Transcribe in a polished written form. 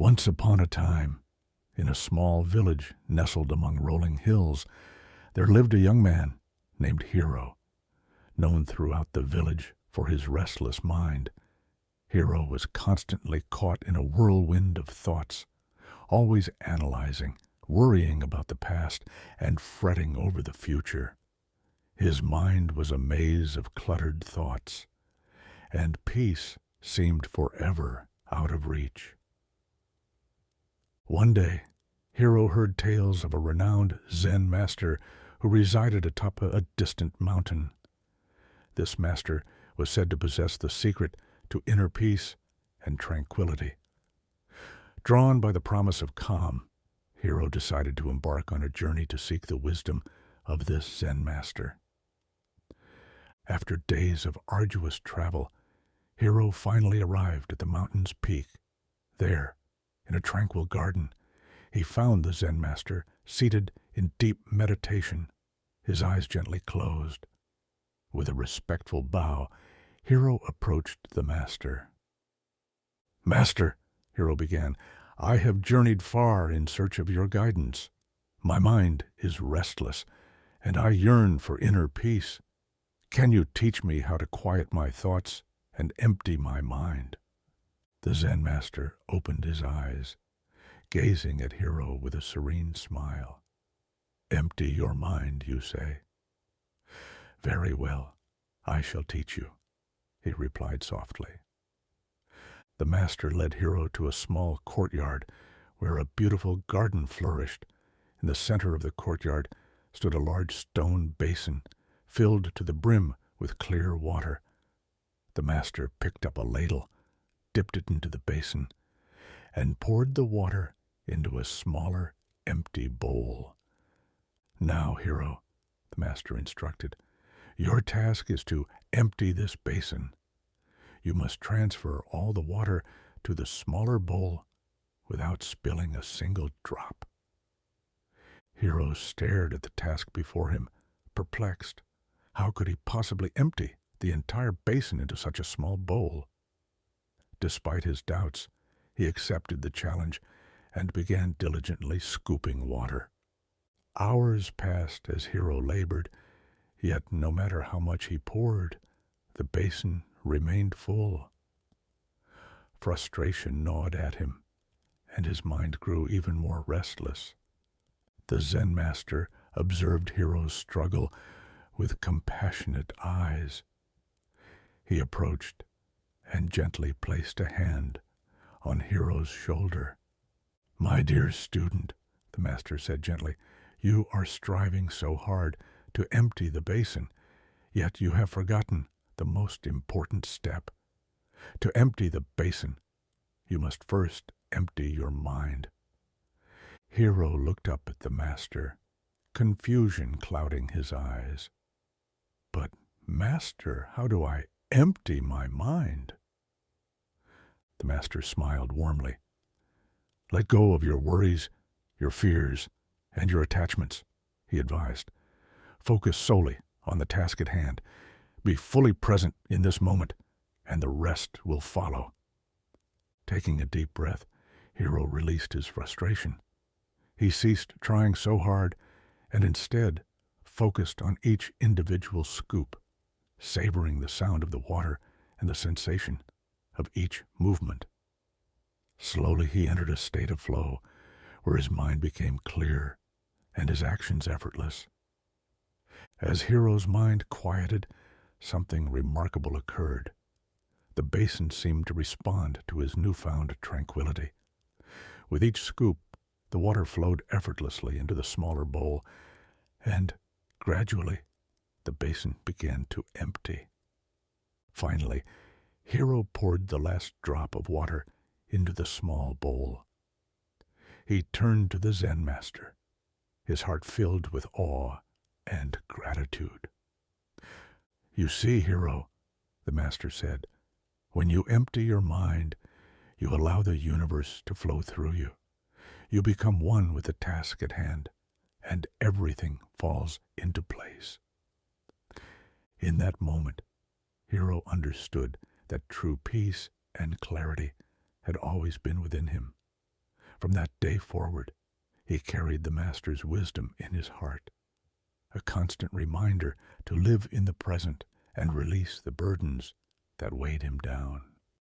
Once upon a time, in a small village nestled among rolling hills, there lived a young man named Hero, known throughout the village for his restless mind. Hero was constantly caught in a whirlwind of thoughts, always analyzing, worrying about the past, and fretting over the future. His mind was a maze of cluttered thoughts, and peace seemed forever out of reach. One day, Hero heard tales of a renowned Zen master who resided atop a distant mountain. This master was said to possess the secret to inner peace and tranquility. Drawn by the promise of calm, Hero decided to embark on a journey to seek the wisdom of this Zen master. After days of arduous travel, Hero finally arrived at the mountain's peak. There, in a tranquil garden, he found the Zen master seated in deep meditation, his eyes gently closed. With a respectful bow, Hero approached the master. "Master," Hero began, "I have journeyed far in search of your guidance. My mind is restless, and I yearn for inner peace. Can you teach me how to quiet my thoughts and empty my mind?" The Zen master opened his eyes, gazing at Hero with a serene smile. "Empty your mind, you say? Very well, I shall teach you," he replied softly. The master led Hero to a small courtyard where a beautiful garden flourished. In the center of the courtyard stood a large stone basin filled to the brim with clear water. The master picked up a ladle, dipped it into the basin, and poured the water into a smaller, empty bowl. "Now, Hero," the master instructed, "your task is to empty this basin. You must transfer all the water to the smaller bowl without spilling a single drop." Hero stared at the task before him, perplexed. How could he possibly empty the entire basin into such a small bowl? Despite his doubts, he accepted the challenge and began diligently scooping water. Hours passed as Hero labored, yet no matter how much he poured, the basin remained full. Frustration gnawed at him, and his mind grew even more restless. The Zen master observed Hero's struggle with compassionate eyes. He approached and gently placed a hand on Hero's shoulder. "My dear student," the master said gently, "you are striving so hard to empty the basin, yet you have forgotten the most important step. To empty the basin, you must first empty your mind." Hero looked up at the master, confusion clouding his eyes. "But, master, how do I empty my mind?" The master smiled warmly. "Let go of your worries, your fears, and your attachments," he advised. "Focus solely on the task at hand. Be fully present in this moment, and the rest will follow." Taking a deep breath, Hero released his frustration. He ceased trying so hard and instead focused on each individual scoop, savoring the sound of the water and the sensation of each movement. Slowly he entered a state of flow where his mind became clear and his actions effortless. As Hero's mind quieted, something remarkable occurred. The basin seemed to respond to his newfound tranquility. With each scoop, the water flowed effortlessly into the smaller bowl, and gradually the basin began to empty. Finally, Hero poured the last drop of water into the small bowl. He turned to the Zen master, his heart filled with awe and gratitude. "You see, Hero," the master said, "when you empty your mind, you allow the universe to flow through you. You become one with the task at hand, and everything falls into place." In that moment, Hero understood that true peace and clarity had always been within him. From that day forward, he carried the Master's wisdom in his heart, a constant reminder to live in the present and release the burdens that weighed him down.